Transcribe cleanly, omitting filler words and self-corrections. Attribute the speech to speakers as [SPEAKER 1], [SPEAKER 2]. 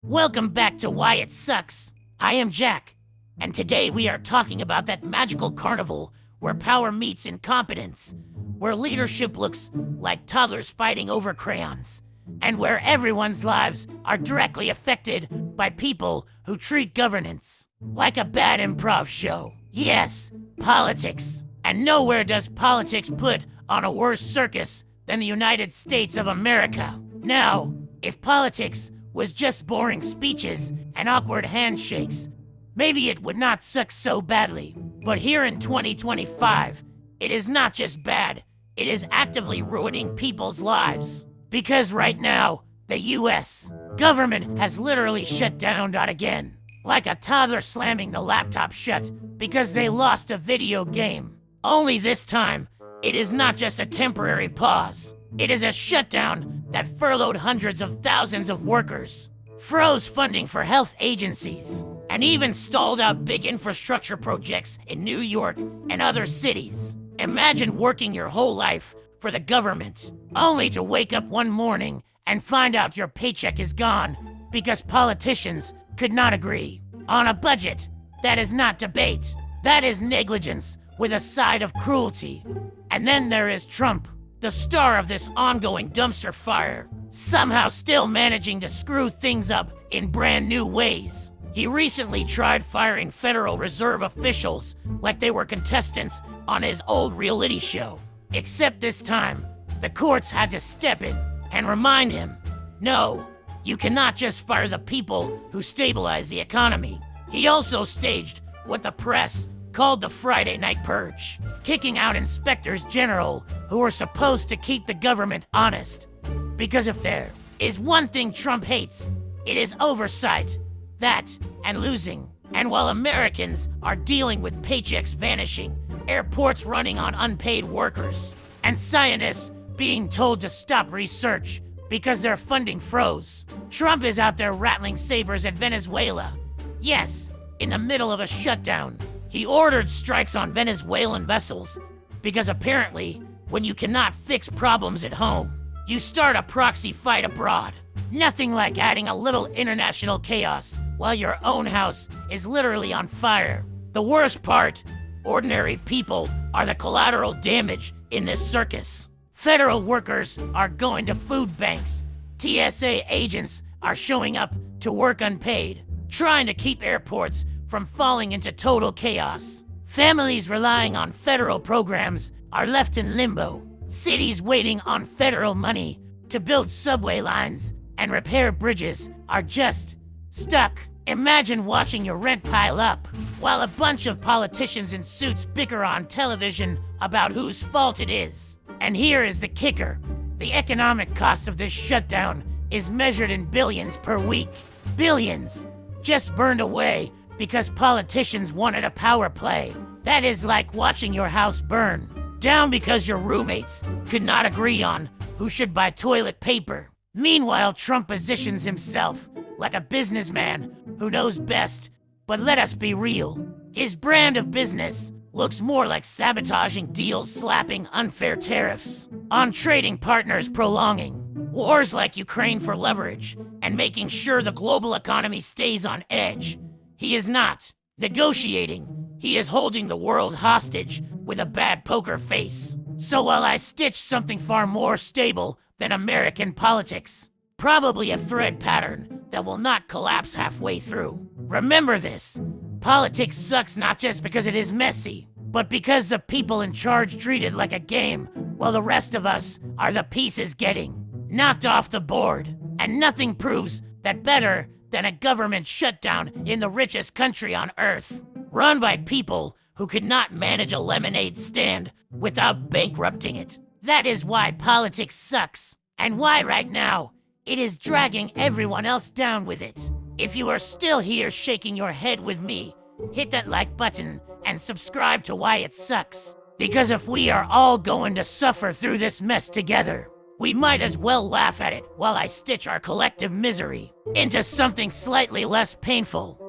[SPEAKER 1] Welcome back to Why It Sucks. I am Jack, and today we are talking about that magical carnival where power meets incompetence, where leadership looks like toddlers fighting over crayons, and where everyone's lives are directly affected by people who treat governance like a bad improv show. Yes, politics. And nowhere does politics put on a worse circus than the United States of America. Now, if politics was just boring speeches and awkward handshakes, maybe it would not suck so badly. But here in 2025, it is not just bad, it is actively ruining people's lives. Because right now, the US government has literally shut down again. Like a toddler slamming the laptop shut because they lost a video game. Only this time, it is not just a temporary pause. It is a shutdown that furloughed hundreds of thousands of workers, froze funding for health agencies, and even stalled out big infrastructure projects in New York and other cities. Imagine working your whole life for the government, only to wake up one morning and find out your paycheck is gone because politicians could not agree on a budget. That is not debate. That is negligence with a side of cruelty. And then there is Trump, the star of this ongoing dumpster fire, somehow still managing to screw things up in brand new ways. He recently tried firing Federal Reserve officials like they were contestants on his old reality show. Except this time, the courts had to step in and remind him, no, you cannot just fire the people who stabilize the economy. He also staged what the press called the Friday Night Purge, kicking out inspectors general who were supposed to keep the government honest. Because if there is one thing Trump hates, it is oversight, that, and losing. And while Americans are dealing with paychecks vanishing, airports running on unpaid workers, and scientists being told to stop research because their funding froze, Trump is out there rattling sabers at Venezuela. Yes, in the middle of a shutdown. He ordered strikes on Venezuelan vessels because apparently, when you cannot fix problems at home, you start a proxy fight abroad. Nothing like adding a little international chaos while your own house is literally on fire. The worst part, ordinary people are the collateral damage in this circus. Federal workers are going to food banks. TSA agents are showing up to work unpaid, trying to keep airports from falling into total chaos. Families relying on federal programs are left in limbo. Cities waiting on federal money to build subway lines and repair bridges are just stuck. Imagine watching your rent pile up while a bunch of politicians in suits bicker on television about whose fault it is. And here is the kicker. The economic cost of this shutdown is measured in billions per week. Billions just burned away because politicians wanted a power play. That is like watching your house burn down because your roommates could not agree on who should buy toilet paper. Meanwhile, Trump positions himself like a businessman who knows best. But let us be real. His brand of business looks more like sabotaging deals, slapping unfair tariffs on trading partners, prolonging wars like Ukraine for leverage, and making sure the global economy stays on edge. He is not negotiating. He is holding the world hostage with a bad poker face. So while I stitch something far more stable than American politics, probably a thread pattern that will not collapse halfway through. Remember this, politics sucks not just because it is messy, but because the people in charge treat it like a game while the rest of us are the pieces getting knocked off the board. And nothing proves that better than a government shutdown in the richest country on earth, run by people who could not manage a lemonade stand without bankrupting it. That is why politics sucks, and why right now it is dragging everyone else down with it. If you are still here shaking your head with me, hit that like button and subscribe to Why It Sucks. Because if we are all going to suffer through this mess together, we might as well laugh at it while I stitch our collective misery into something slightly less painful.